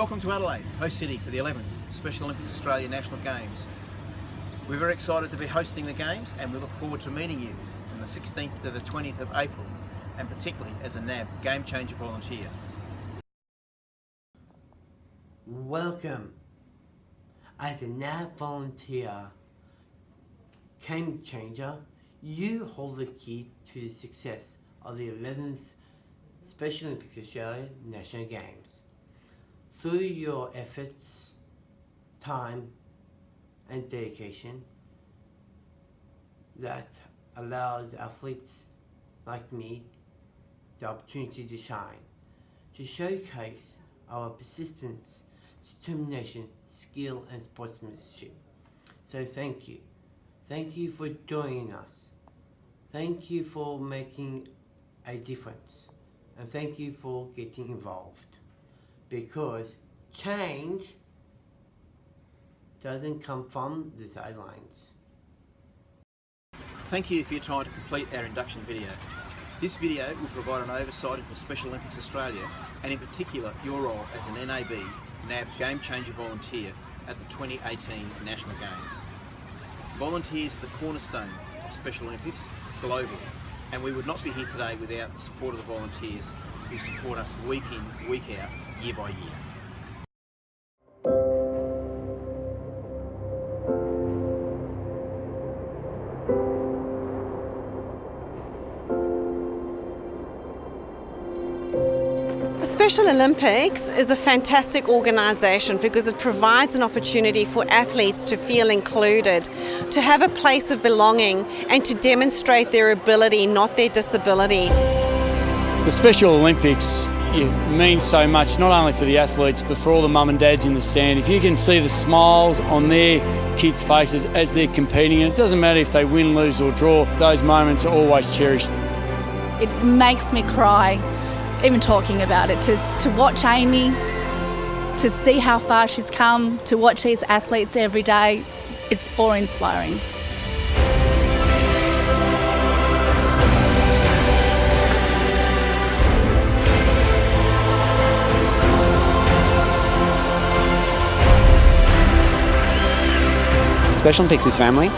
Welcome to Adelaide, host city for the 11th Special Olympics Australia National Games. We're very excited to be hosting the Games and we look forward to meeting you from the 16th to the 20th of April, and particularly as a NAB Game Changer volunteer. Welcome. As a NAB volunteer Game Changer, you hold the key to the success of the 11th Special Olympics Australia National Games. Through your efforts, time and dedication that allows athletes like me the opportunity to shine, to showcase our persistence, determination, skill and sportsmanship. So thank you. Thank you for joining us. Thank you for making a difference. And thank you for getting involved. Because change doesn't come from the sidelines. Thank you for your time to complete our induction video. This video will provide an oversight into Special Olympics Australia and in particular your role as an NAB Game Changer volunteer at the 2018 National Games. Volunteers are the cornerstone of Special Olympics globally, and we would not be here today without the support of the volunteers who support us week in, week out, year by year. The Special Olympics is a fantastic organisation because it provides an opportunity for athletes to feel included, to have a place of belonging and to demonstrate their ability, not their disability. The Special Olympics means so much, not only for the athletes but for all the mum and dads in the stand. If you can see the smiles on their kids' faces as they're competing, and it doesn't matter if they win, lose or draw, those moments are always cherished. It makes me cry, even talking about it, to watch Amy, to see how far she's come, to watch these athletes every day. It's awe-inspiring. Special Olympics is family,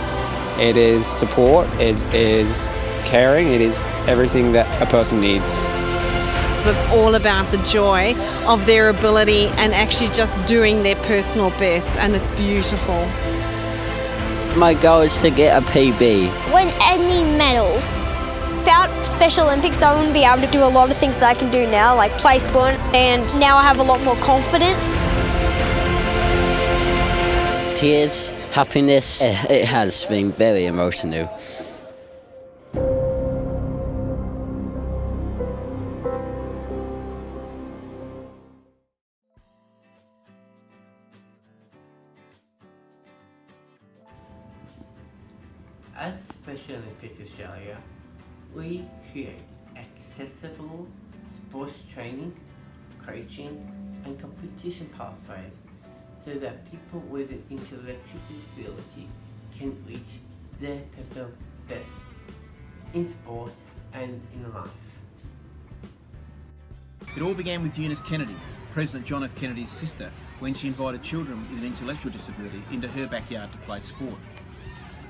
it is support, it is caring, it is everything that a person needs. It's all about the joy of their ability and actually just doing their personal best, and it's beautiful. My goal is to get a PB. Win any medal. Without Special Olympics, I wouldn't be able to do a lot of things that I can do now, like play sport, and now I have a lot more confidence. Tears, happiness, it has been very emotional. At Special Olympics Australia, we create accessible sports training, coaching and competition pathways so that people with an intellectual disability can reach their personal best in sport and in life. It all began with Eunice Kennedy, President John F. Kennedy's sister, when she invited children with an intellectual disability into her backyard to play sport.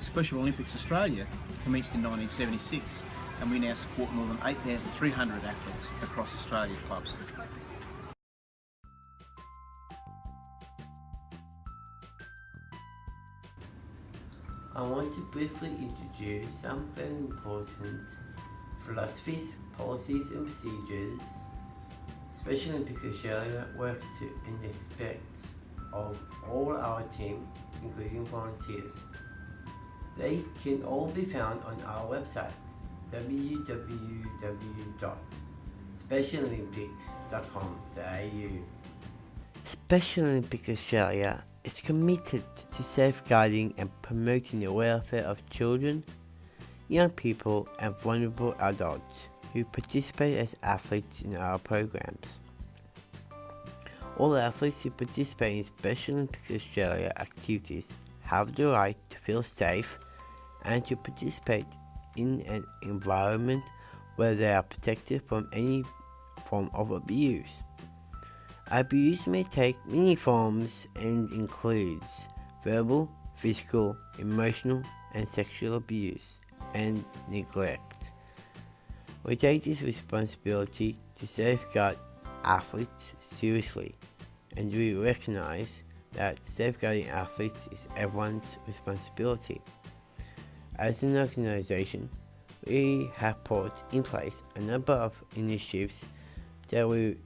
Special Olympics Australia commenced in 1976 and we now support more than 8,300 athletes across Australian clubs. I want to briefly introduce some very important philosophies, policies and procedures Special Olympics Australia work to and expects of all our team, including volunteers. They can all be found on our website www.specialolympics.com.au. Special Olympics Australia is committed to safeguarding and promoting the welfare of children, young people and vulnerable adults who participate as athletes in our programs. All athletes who participate in Special Olympics Australia activities have the right to feel safe and to participate in an environment where they are protected from any form of abuse. Abuse may take many forms and includes verbal, physical, emotional, and sexual abuse and neglect. We take this responsibility to safeguard athletes seriously, and we recognize that safeguarding athletes is everyone's responsibility. As an organization, we have put in place a number of initiatives that we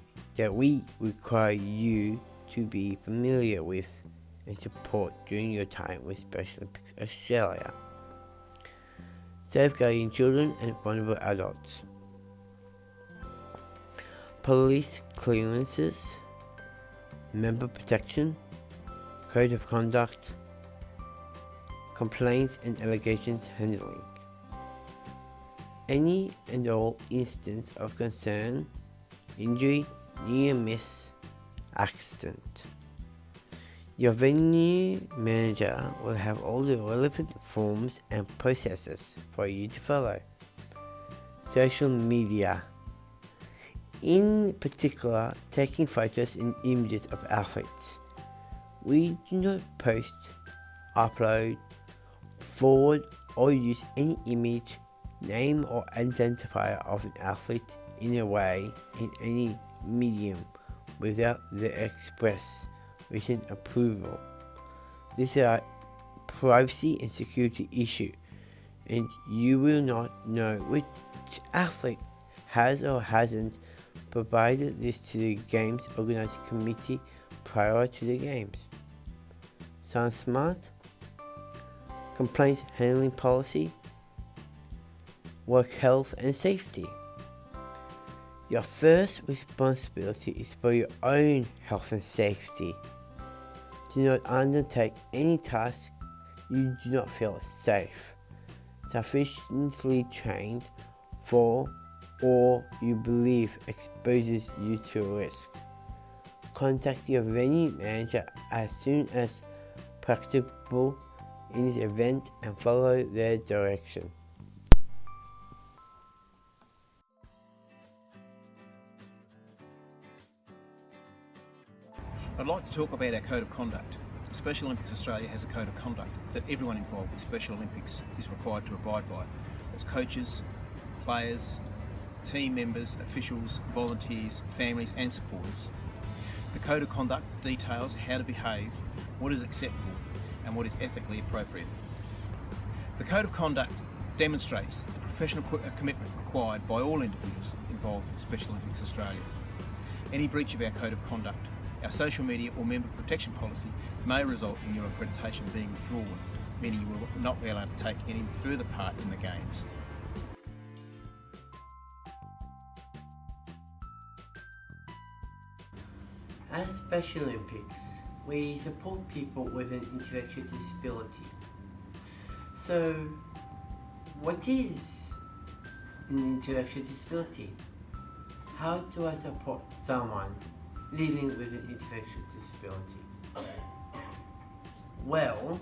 require you to be familiar with and support during your time with Special Olympics Australia. Safeguarding children and vulnerable adults. Police clearances, member protection, code of conduct, complaints and allegations handling. Any and all incidents of concern, injury, near miss, accident. Your venue manager will have all the relevant forms and processes for you to follow. Social media. In particular, taking photos and images of athletes. We do not post, upload, forward or use any image, name or identifier of an athlete in a way in any medium without their express written approval. This is a privacy and security issue, and you will not know which athlete has or hasn't provided this to the Games Organizing Committee prior to the Games. Sound smart? Complaints handling policy, work health and safety. Your first responsibility is for your own health and safety. Do not undertake any task you do not feel safe, sufficiently trained for, or you believe exposes you to risk. Contact your venue manager as soon as practicable in this event and follow their direction. I'd like to talk about our Code of Conduct. Special Olympics Australia has a Code of Conduct that everyone involved in Special Olympics is required to abide by, as coaches, players, team members, officials, volunteers, families and supporters. The Code of Conduct details how to behave, what is acceptable and what is ethically appropriate. The Code of Conduct demonstrates the professional commitment required by all individuals involved in Special Olympics Australia. Any breach of our Code of Conduct, our social media or member protection policy may result in your accreditation being withdrawn, meaning you will not be allowed to take any further part in the Games. At Special Olympics, we support people with an intellectual disability. So, what is an intellectual disability? How do I support someone living with an intellectual disability? Well,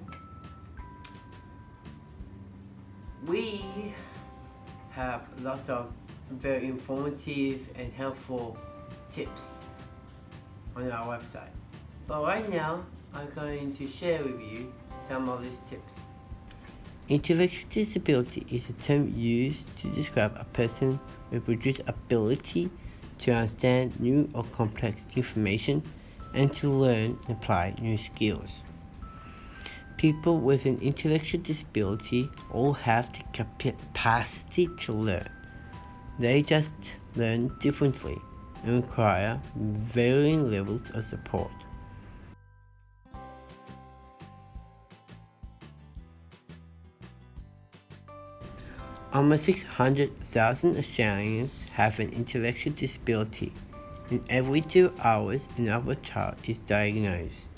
we have lots of very informative and helpful tips on our website. But right now, I'm going to share with you some of these tips. Intellectual disability is a term used to describe a person with reduced ability to understand new or complex information and to learn and apply new skills. People with an intellectual disability all have the capacity to learn. They just learn differently and require varying levels of support. Almost 600,000 Australians have an intellectual disability, and every 2 hours another child is diagnosed.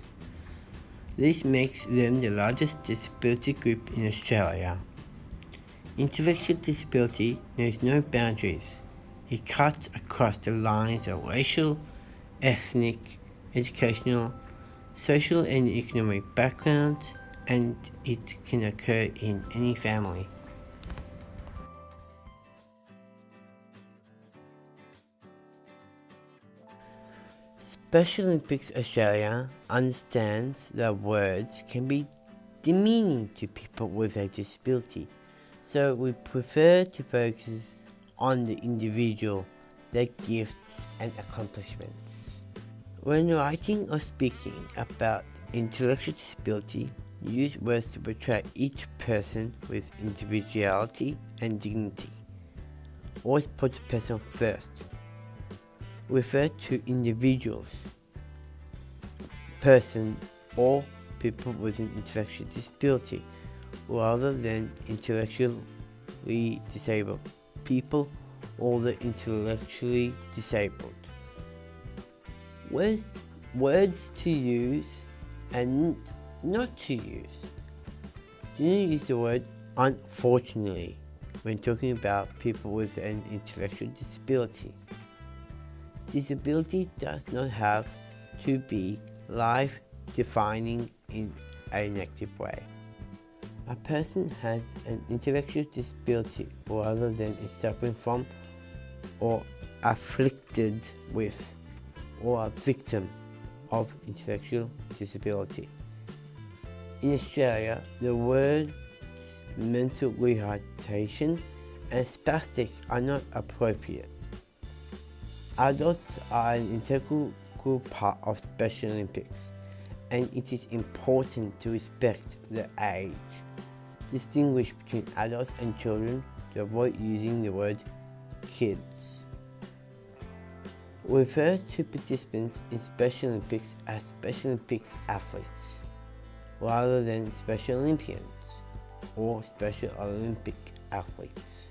This makes them the largest disability group in Australia. Intellectual disability knows no boundaries. It cuts across the lines of racial, ethnic, educational, social and economic backgrounds, and it can occur in any family. Special Olympics Australia understands that words can be demeaning to people with a disability, so we prefer to focus on the individual, their gifts and accomplishments. When writing or speaking about intellectual disability, use words to portray each person with individuality and dignity. Always put the person first. Refer to individuals, person or people with an intellectual disability rather than intellectually disabled people or the intellectually disabled. Words to use and not to use. Do not use the word unfortunately when talking about people with an intellectual disability. Disability does not have to be life-defining in a negative way. A person has an intellectual disability rather than is suffering from or afflicted with or a victim of intellectual disability. In Australia, the words mental retardation and spastic are not appropriate. Adults are an integral part of Special Olympics, and it is important to respect the age. Distinguish between adults and children to avoid using the word kids. Refer to participants in Special Olympics as Special Olympics athletes, rather than Special Olympians or Special Olympic athletes.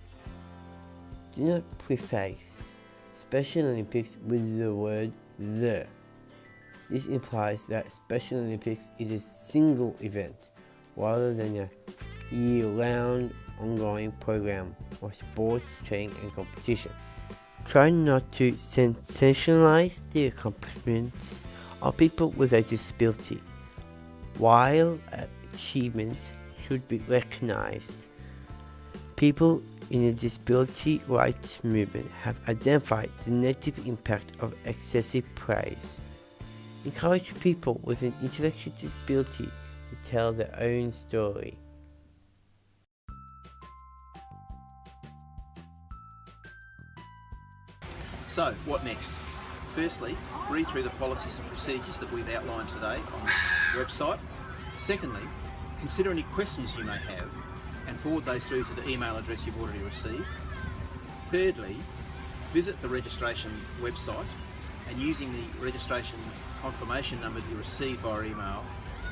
Do not preface Special Olympics with the word "the". This implies that Special Olympics is a single event rather than a year-round ongoing program of sports, training and competition. Try not to sensationalize the accomplishments of people with a disability. While achievements should be recognized, people in the disability rights movement have identified the negative impact of excessive praise. Encourage people with an intellectual disability to tell their own story. So, what next? Firstly, read through the policies and procedures that we've outlined today on the website. Secondly, consider any questions you may have and forward those through to the email address you've already received. Thirdly, visit the registration website and using the registration confirmation number that you receive via email,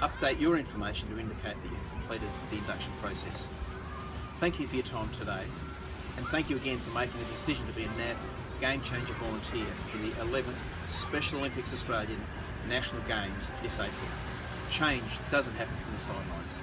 update your information to indicate that you've completed the induction process. Thank you for your time today, and thank you again for making the decision to be a NAB Game Changer volunteer for the 11th Special Olympics Australian National Games this April. Change doesn't happen from the sidelines.